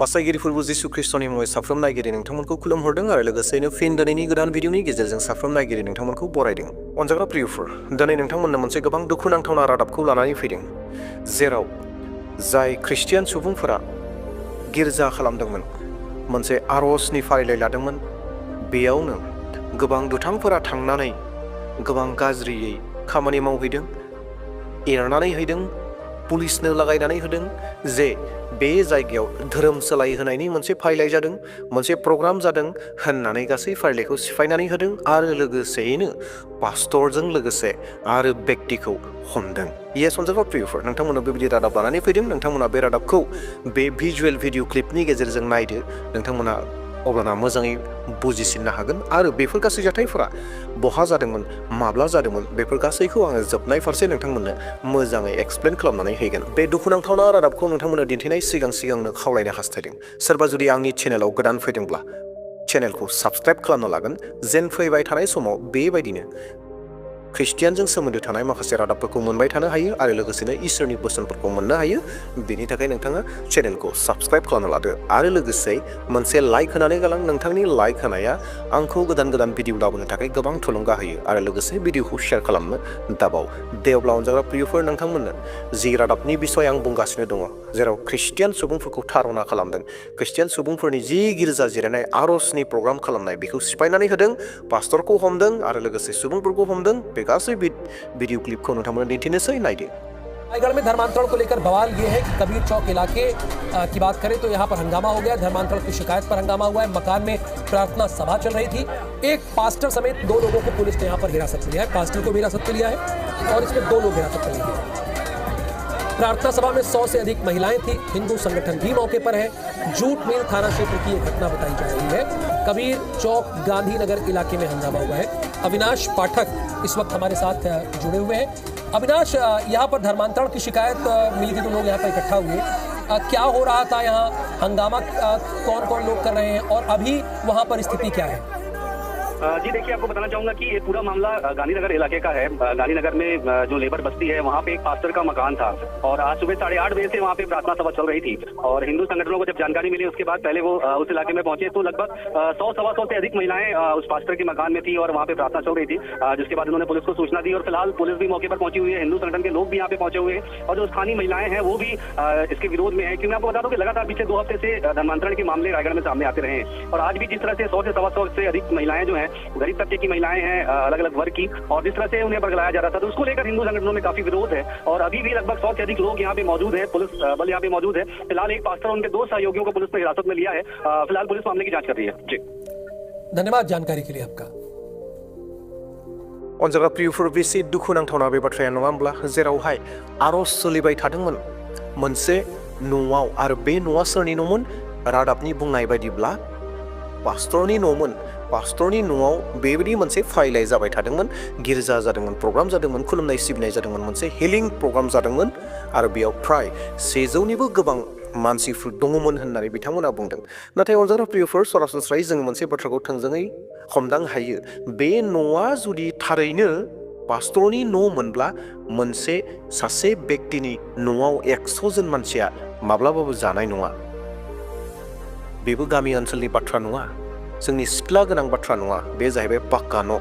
बासायगिरिफोरबो जिसु ख्रिस्टनि मुङै साफ्रोम नायगिरि नोंथांमोनखौ खुलुमहरदों आरो लोगोसेनो फिन दिनैनि गोदान भिडिअनि गेजेरजों साफ्रोम नायगिरि नोंथांमोनखौ बरायदों। अनजाग्रा प्रियफोर, दिनै नोंथांमोननो मोनसे गोबां दुखुनांथावना रादाबखौ लानानै फैदों, जेराव जाय ख्रिस्टियान सुबुंफोरा गिर्जा खालामदोंमोन, मोनसे आर'जनि फारिलाइ लादोंमोन, बेयावनो गोबां दुथांफोरा थांनानै गोबां गाज्रियै खामानि मावहैदों, एरनानै हैदों, पुलिसनो लागायनानै होदों जे बे जायगायाव धोरोम सोलायहोनायनि मोनसे फारिलाइ जादों, मोनसे प्रग्राम जादों होननानै गासै फारिलाइखौ सिफायनानै होदों आरो लोगोसेयैनो पास्टरजों लोगोसे आरो व्यक्तिखौ हमदों। येस अनजाग्रा प्रियफोर, नोंथांमोना बेबायदि रादाब लानानै फैदों। नोंथांमोना बे रादाबखौ बे भिजुवेल भिडिअ क्लिपनि गेजेरजों नायदो। नोंथांमोना अब्लाना मोजाङै बुजिसिननो हागोन आरो बेफोर गासै जाथायफोरा बहा जादोंमोन, माब्ला जादोंमोन, बेफोर गासैखौ आङो जोबनाय फारसे नोंथांमोननो मोजाङै एक्सप्लेन खालामनानै होगोन। बे दुखुनांथावना रादाबखौ नोंथांमोननो दिन्थिनाय सिगांनो खावलायनो हास्थायदों। सोरबा जुदि आंनि चेनेलाव गोदान फैदोंब्ला चेनेलखौ साबस्क्राइब खालामनो लागोन, जेन फैबाय थानाय समाव बेबायदिनो ख्रिस्टियानजों सोमोन्दो थानाय माखासे रादाबफोरखौ मोनबाय थानो हायो आरो लोगोसेनो इसोरनि बोसोनफोरखौ मोननो हायो। बेनि थाखाय नोंथाङा चेनेलखौ साबस्क्राइब खालामना लादो आरो लोगोसे मोनसे लाइक होनानै गालां। नोंथांनि लाइक होनाया आंखौ गोदान गोदान भिडिअ लाबोनो थाखाय गोबां थुलुंगा होयो आरो लोगोसे भिडिअखौ शेयार खालामनो दाबाव। दे अब्ला अनजाग्रा प्रियफोर, नोंथांमोननो जि रादाबनि बिसय आं बुंगासिनो दङ, जेराव ख्रिस्टियान सुबुंफोरखौ थारना खालामदों, ख्रिस्टियान सुबुंफोरनि जि गिर्जा जिरायनाय आर'जनि प्रग्राम खालामनाय बेखौ सिफायनानै होदों, पास्टरखौ हमदों आरो लोगोसे सुबुंफोरखौ हमदों, बे गासै वीडियो क्लिपखौ नोंथांमोननो दिन्थिनोसै, नायदो। रायगढ़ में धर्मांतरण को लेकर बवाल ये है कि कबीर चौक इलाके की बात करें तो यहाँ पर हंगामा हो गया। धर्मांतरण की शिकायत पर हंगामा हुआ है। मकान में प्रार्थना सभा चल रही थी। एक पास्टर समेत 2 लोगों को पुलिस ने यहाँ पर हिरासत में लिया है। पास्टर को भी हिरासत में लिया है और इसमें 2 लोग हिरासत में लिए हैं। प्रार्थना सभा में 100 से अधिक महिलाएं थी। हिंदू संगठन भी मौके पर है। जूट मिल थाना क्षेत्र की यह घटना बताई जा रही है। कबीर चौक गांधीनगर इलाके में हंगामा हुआ है। अविनाश पाठक इस वक्त हमारे साथ जुड़े हुए हैं। अविनाश, यहाँ पर धर्मांतरण की शिकायत मिली थी तो लोग यहाँ पर इकट्ठा हुए। क्या हो रहा था यहाँ? हंगामा कौन कौन लोग कर रहे हैं और अभी वहाँ पर स्थिति क्या है? जी देखिए, आपको बताना चाहूंगा कि ये पूरा मामला गांधीनगर इलाके का है। गांधीनगर में जो लेबर बस्ती है वहाँ पे एक पास्टर का मकान था और आज सुबह 8:30 बजे से वहाँ पे प्रार्थना सभा चल रही थी। और हिंदू संगठनों को जब जानकारी मिली उसके बाद पहले वो उस इलाके में पहुंचे तो लगभग 100-125 से अधिक महिलाएं उस पास्टर के मकान में थी और वहाँ पे प्रार्थना चल रही थी, जिसके बाद उन्होंने पुलिस को सूचना दी और फिलहाल पुलिस भी मौके पर पहुंची हुई है। हिंदू संगठन के लोग भी यहाँ पे पहुंचे हुए हैं और जो स्थानीय महिलाएं हैं वो भी इसके विरोध में है। क्योंकि मैं आपको बता दूं कि लगातार पिछले 2 हफ्ते से धर्मांतरण के मामले रायगढ़ में सामने आते रहे हैं और आज भी जिस तरह से 100 से 125 से अधिक महिलाएं जो है गरीब तबके की महिलाएं हैं, अलग अलग वर्ग की, और जिस तरह से उन्हें बरगलाया जा रहा था तो उसको लेकर हिंदू संगठनों में काफी विरोध है और अभी भी लगभग 100 से अधिक लोग यहाँ पे मौजूद है। पुलिस बल यहाँ पे मौजूद है। फिलहाल एक पास्टर और उनके 2 सहयोगियों को पुलिस ने हिरासत में लिया है। फिलहाल पुलिस मामले की जांच कर रही है। जी धन्यवाद जानकारी के लिए आपका। अनजाग्रा प्रियफोर, बेसे दुखुनांथावना बे बाथ्राया नङा होमब्ला, जेरावहाय आर'ज सोलिबाय थादोंमोन मोनसे न'आव आरो बे न'आ सोरनि न'मोन? रादाबनि बुंनाय बायदिब्ला पास्टरनि न'मोन। पास्टरनि न'आव बेबायदि मोनसे फारिलाइ जाबाय थादोंमोन, गिर्जा जादोंमोन, प्रग्राम जादोंमोन, खुलुमनाय सिबिनाय जादोंमोन, मोनसे हिलिं प्रग्राम जादोंमोन आरो बेयाव फ्राय 100निबो गोबां मानसिफोर दङमोन होननानै बिथांमोना बुंदों। नाथाय अनजाग्रा प्रियफोर, सरासनस्रायै जोङो मोनसे बाथ्राखौ थोंजोङै हमदां हायो। बे न'आ जुदि थारैनो पास्टरनि न' मोनब्ला मोनसे सासे व्यक्तिनि न'आव 100 जन मानसिया माब्लाबाबो जानाय नङा। बेबो गामि ओनसोलनि बाथ्रा नङा, जोंनि सिथ्ला गोनां बाथ्रा नङा। बे जाहैबाय पाक्का न'।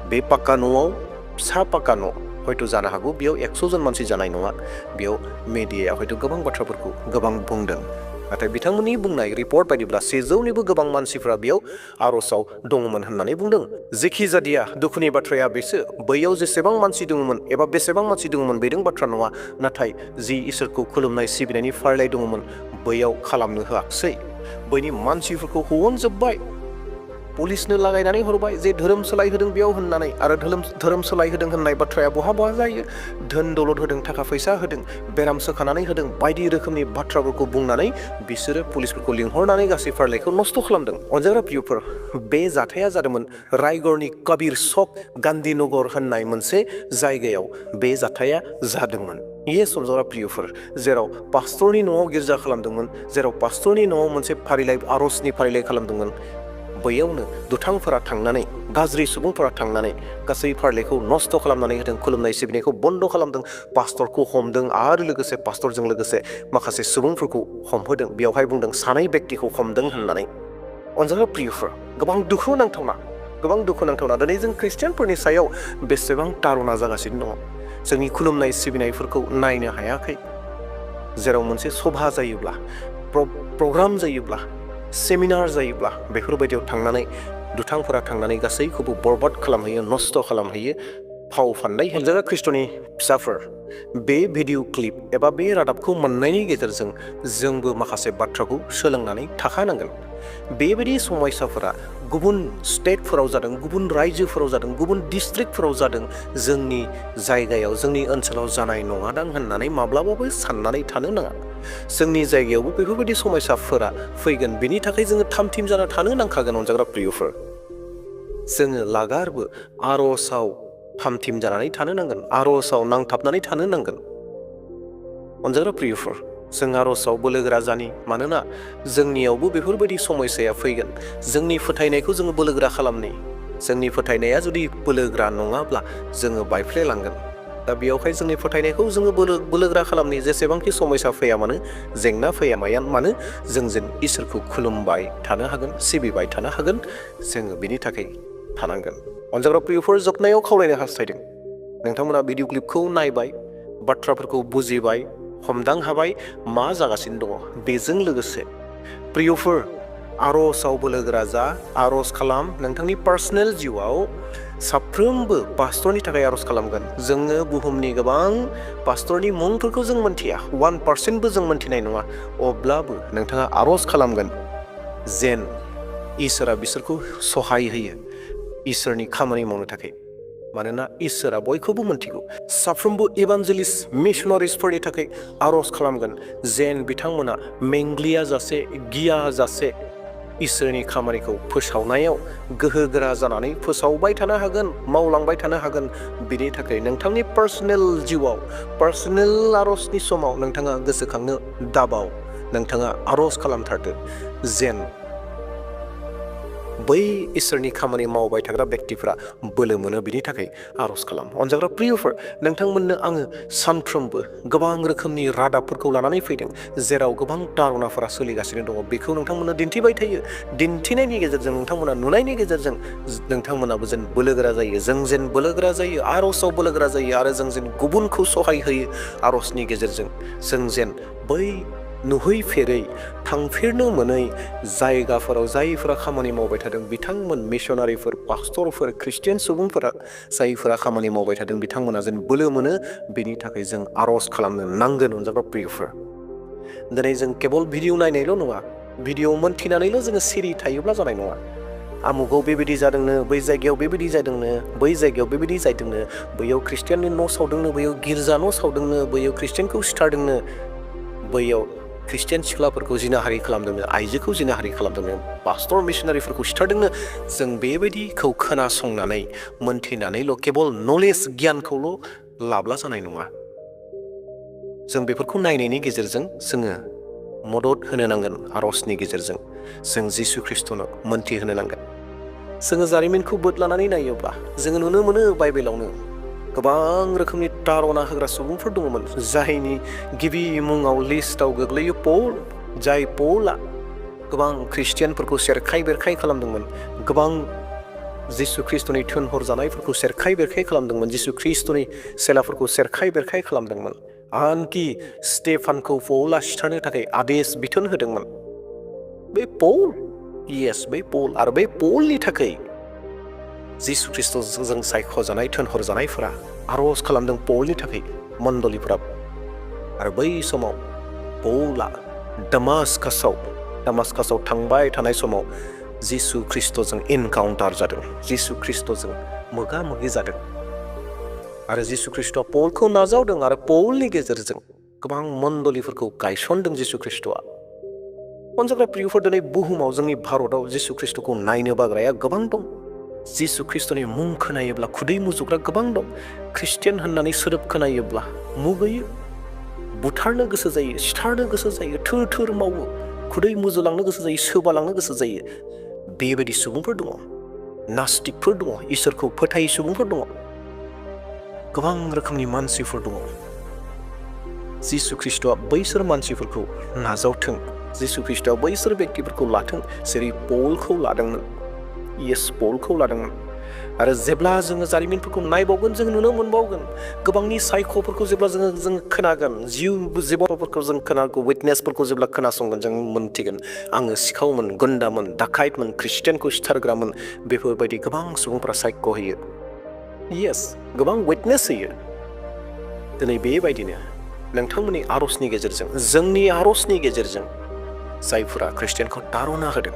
बे पाक्का न'आव फिसा पाक्का न' हयथ' जानो हागौ बेयाव 100 जन मानसि जानाय नङा। बेयाव मेडियाया हयथ' गोबां बाथ्राफोरखौ गोबां बुंदों, नाथाय बिथांमोननि बुंनाय रिपर्ट बायदिब्ला 100निबो गोबां मानसिफ्रा बेयाव आर'जआव दङमोन होननानै बुंदों। जेखि जादिया दुखुनि बाथ्राया बेसो, बैयाव जेसेबां मानसि दङमोन एबा बेसेबां मानसि दङमोन बेजों बाथ्रा नङा, नाथाय जि इसोरखौ खुलुमनाय सिबिनायनि फारिलाइ दङमोन बैयाव खालामनो होआखिसै। बैनि मानसिफोरखौ होवनजोब्बाय, पुलिसनो लागायनानै हरबाय जे धोरोम सोलायहोदों बेयाव होननानै। आरो धोरोम सोलायहोदों होननाय बाथ्राया बहा जायो? धोन दौलत होदों, थाखा फैसा होदों, बेराम सोखानानै होदों, बायदि रोखोमनि बाथ्राफोरखौ बुंनानै बिसोरो पुलिसफोरखौ लिंहरनानै गासै फारिलाइखौ नस्थ' खालामदों। अनजाग्रा प्रियफोर, बे जाथाया जादोंमोन रायगढ़नि कबीर चौक गांधीनगर होननाय मोनसे जायगायाव बे जाथाया जादोंमोन। येस अनजाग्रा प्रियफोर, जेराव पास्टरनि न'आव गिर्जा खालामदोंमोन, जेराव पास्टरनि न'आव मोनसे फारिलाइ आर'जनि फारिलाइ खालामदोंमोन, बैयावनो दुथांफोरा थांनानै गाज्रि सुबुंफोरा थांनानै गासै फारलेखौ नस्थ' खालामनानै होदों, खुलुमनाय सिबिनायखौ बन्द' खालामदों, पास्टरखौ हमदों आरो लोगोसे पास्टरजों लोगोसे माखासे सुबुंफोरखौ हमहोदों। बेवहाय बुंदों सानै व्यक्तिखौ हमदों होननानै। अनजाग्रा प्रियफोर, गोबां दुखु नांथावना दिनै जों ख्रिस्टियानफोरनि सायाव बेसेबां तारुना जागासिनो दङ। जोंनि खुलुमनाय सिबिनायफोरखौ नायनो हायाखै। जेराव मोनसे सभा जायोब्ला, प्रग्राम जायोब्ला, सेमिनार जायोब्ला बेफोरबायदियाव थांनानै दुथांफोरा थांनानै गासैखौबो बरबाद खालामहैयो, नस्थ' खालामहैयो, फाव फान्दाय होयो। अनजाग्रा ख्रिस्ट'नि फिसाफोर, बे भिडिअ क्लिप एबा बे रादाबखौ मोननायनि गेजेरजों जोंबो माखासे बाथ्राखौ सोलोंनानै थाखानांगोन। बेबायदि समयसाफोरा गुबुन स्टेटफोराव जादों, गुबुन रायजोफोराव जादों, गुबुन डिस्ट्रिक्टफोराव जादों, जोंनि जायगायाव, जोंनि ओनसोलाव जानाय नङादां होननानै माब्लाबाबो साननानै थानो नाङा। जोंनि जायगायावबो बेफोरबायदि समयसाफोरा फैगोन, बेनि थाखाय जोङो थामथिम जाना थानो नांखागोन। अनजाग्रा प्रियफोर, जोङो लागारबो आर'जआव थामथिम जानानै थानो नांगोन, आर'जआव नांथाबनानै थानो नांगोन। अनजाग्रा प्रियफोर, जों आर'जआव बोलोगोरा जानि, मानोना जोंनियावबो बेफोरबायदि समयसाया फैगोन। जोंनि फोथायनायखौ जोङो बोलोगोरा खालामनि। जोंनि फोथायनाया जुदि बोलोगोरा नङाब्ला जोङो बायफ्लेलांगोन। दा बेयावहाय जोंनि फोथायनायखौ जोङो बोलोगोरा खालामनि। जेसेबांखि समयसा फैया मानो, जेंना फैया मानो, जों जेन इसोरखौ खुलुमबाय थानो हागोन, सिबिबाय थानो हागोन, जोङो बिनि थाखाय थानांगोन। अनजाग्रा प्रियफोर, जोबनायाव खावलायनो हास्थायदों, नोंथांमोना भिडिअ क्लिपखौ नायबाय, बाथ्राफोरखौ बुजिबाय, हमदां हाबाय मा जागासिनो दङ। बेजों लोगोसे प्रियफोर, आर'जआव बोलोगोरा जा, आर'ज खालाम। नोंथांनि पार्सनेल जिउआव साफ्रोमबो पास्टरनि थाखाय आर'ज खालामगोन। जोङो बुहुमनि गोबां पास्टरनि मुंफोरखौ जों मोनथिया, 1% जों मोनथिनाय नङा। अब्लाबो नोंथाङा आर'ज खालामगोन जेन इसोरा बिसोरखौ सहाय होयो इसोरनि खामानि मावनो थाखाय। मानोना इसोरा बयखौबो मोनथिगौ। साफ्रोमबो इभान्जेलिस्ट मिशनारिसफोरनि थाखाय आर'ज खालामगोन जेन बिथांमोना मेंग्लिया जासे, गिया जासे इसोरनि खामानिखौ फोसावनायाव गोहोगोरा जानानै फोसावबाय थानो हागोन, मावलांबाय थानो हागोन। बिनि थाखाय नोंथांनि पार्सनेल जिउआव, पार्सनेल आर'जनि समाव नोंथाङा गोसोखांनो दाबाव, नोंथाङा आर'ज खालामथारदो जेन बै इसोरनि खामानि मावबाय थाग्रा व्यक्तिफ्रा बोलो मोनो। बिनि थाखाय आर'ज खालाम। अनजाग्रा प्रियफोर, नोंथांमोननो आङो सानफ्रोमबो गोबां रोखोमनि रादाबफोरखौ लानानै फैदों, जेराव गोबां तारुनाफोरा सोलिगासिनो दङ। बेखौ नोंथांमोननो दिन्थिबाय थायो। दिन्थिनायनि गेजेरजों, नोंथांमोना नुनायनि गेजेरजों नोंथांमोनाबो जेन बोलोगोरा जायो, जों जेन बोलोगोरा जायो, आर'जआव बोलोगोरा जायो, आरो जों जेन गुबुनखौ सहाय होयो आर'जनि गेजेरजों। जों जेन बै नुहैफेरै, थांफेरनो मोनै जायगाफोराव जायफोरा खामानि मावबाय थादों, बिथांमोन मिशनारिफोर, पास्टरफोर, ख्रिस्टियान सुबुंफोरा जायफोरा खामानि मावबाय थादों, बिथांमोना जेन बोलो मोनो, बेनि थाखाय जों आर'ज खालामनो नांगोन। अनजाग्रा प्रियफोर, दिनै जों केबल भिडिअ नायनायल' नङा, भिडिअ मोनथिनानैल' जोङो सिरि थायोब्ला जानाय नङा। आमुगाव बेबायदि जादोंनो, बै जायगायाव बेबायदि जादोंनो, बै जायगायाव बेबायदि जादोंनो, बैयाव ख्रिस्टियाननि न' सावदोंनो, बैयाव गिर्जा न' सावदोंनो, बैयाव ख्रिस्टियानखौ सिथारदोंनो, बैयाव ख्रिस्टियान सिख्लाफोरखौ जिनाहारि खालामदोंनो, आइजोखौ जिनाहारि खालामदोंनो, पास्टर मिशनारिफोरखौ सिथारदोंनो। जों बेबायदिखौ खोनासंनानै, मोनथिनानैल' केबल नलेज, गियानखौल' लाब्ला जानाय नङा। जों बेफोरखौ नायनायनि गेजेरजों जोङो मदद होनो नांगोन। आर'जनि गेजेरजों जों जिसु ख्रिस्ट'नो मोनथिहोनो नांगोन। जोङो जारिमिनखौ बोदलानानै नायोब्ला जोङो नुनो मोनो, बाइबेलावनो गोबां रोखोमनि तारुना होग्रा सुबुंफोर दङमोन, जायनि गिबि मुङाव लिस्टआव गोग्लैयो पल। जाय पलआ गोबां ख्रिस्टियानफोरखौ सेरखाय बेरखाय खालामदोंमोन, गोबां जिसु ख्रिस्ट'नि थिनहरजानायफोरखौ सेरखाय बेरखाय खालामदोंमोन, जिसु ख्रिस्ट'नि सेलाफोरखौ सेरखाय बेरखाय खालामदोंमोन। आनखि स्टेफानखौ पलआ सिथारनो थाखाय आदेश बिथोन होदोंमोन। बे पल, येस, बे पल। आरो बे पलनि थाखाय जिसु ख्रिस्ट'जों सायख'जानाय थिनहरजानायफोरा आर'ज खालामदों पलनि थाखाय, मण्डलिफोरा। आरो बै समाव पलआ दामास्कासाव थांबाय थानाय समाव जिसु ख्रिस्ट'जों इनकाउन्टार जादों, जिसु ख्रिस्ट'जों मोगा मोगि जादों। आरो जिसु ख्रिस्ट'आ पलखौ नाजावदों, आरो पलनि गेजेरजों गोबां मण्डलिफोरखौ गायसनदों जिसु ख्रिस्ट'आ। अनजाग्रा प्रियफोर, दिनै बुहुमाव, जोंनि भारतआव जिसु ख्रिस्ट'खौ नायनो बाग्राया गोबां दं। जिसु ख्रिस्ट'नि मुं खोनायोब्ला खुदै मुजुग्रा गोबां दं। ख्रिस्टियान होननानै सोदोब खोनायोब्ला मुगैयो, बुथारनो गोसो जायो, सिथारनो गोसो जायो, थोर थोर मावो, खुदै मुजुलांनो गोसो जायो, सोबालांनो गोसो जायो। बेबायदि सुबुंफोर दङ, नास्तिकफोर दङ, इसोरखौ फोथायै सुबुंफोर दङ, गोबां रोखोमनि मानसिफोर दङ। जिसु ख्रीष्टआ बैसोर मानसिफोरखौ नाजावथों, जिसु ख्रीष्टआ बैसोर बेक्तिफोरखौ लाथों, जेरै पलखौ लादोंमोन, पलखौ लादोंमोन। आरो जेब्ला जोङो जारिमिनफोरखौ नायबावगोन, जों नुनो मोनबावगोन गोबांनि सायख'फोरखौ जेब्ला जों खोनागोन, जिबनफोरखौ जों खोनागौ, विटनेसफोरखौ जेब्ला खोनासंगोन, जों मोनथिगोन आङो सिखावमोन, गुन्दामोन, डाकाइटमोन, ख्रिस्टियानखौ सिथारग्रामोन, बेफोरबायदि गोबां सुबुंफोरा सायख' होयो। गोबां विटनेस होयो। दिनै बेबायदिनो नोंथांमोननि आरजनि गेजेरजों, जोंनि आरजनि गेजेरजों जायफोरा ख्रिस्टियानखौ तारना होदों,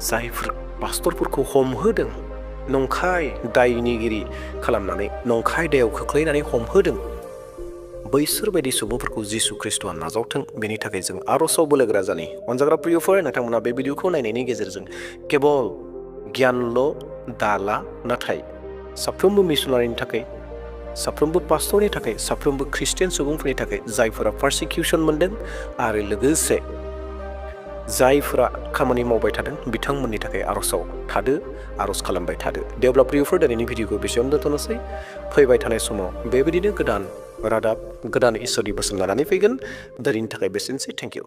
जायफोर पास्टरफोरखौ हमहोदों, नंखाय दायनिगिरि खालामनानै, नंखाय दायाव खोख्लैनानै हमहोदों, बैसोर बायदि सुबुंफोरखौ जिसु ख्रीष्टआ नाजावथों। बेनि थाखाय जों आरजआव बोलोगोरा जानि। अनजाग्रा प्रियफोर, नोंथांमोना बे भिडिअखौ नायनायनि गेजेरजों केबल गियानल' दाला, नाथाय साफ्रोमबो मिसनारिनि थाखाय, साफ्रोमबो पास्टरनि थाखाय, साफ्रोमबो ख्रिस्टियान सुबुंफोरनि थाखाय जायफोरा पारसिकिउसन मोनदों आरो लोगोसे जायफोरा खामानि मावबाय थादों, बिथांमोननि थाखाय आरजआव थादो, आरज खालामबाय थादो। दे अब्ला प्रियफोर, दिनैनि भिडिअखौ बेसेयावनो दोनथ'नोसै। फैबाय थानाय समाव बेबायदिनो गोदान रादाब, गोदान इसोरनि बोसोन लानानै फैगोन। दिनैनि थाखाय बेसेनोसै। Thank you.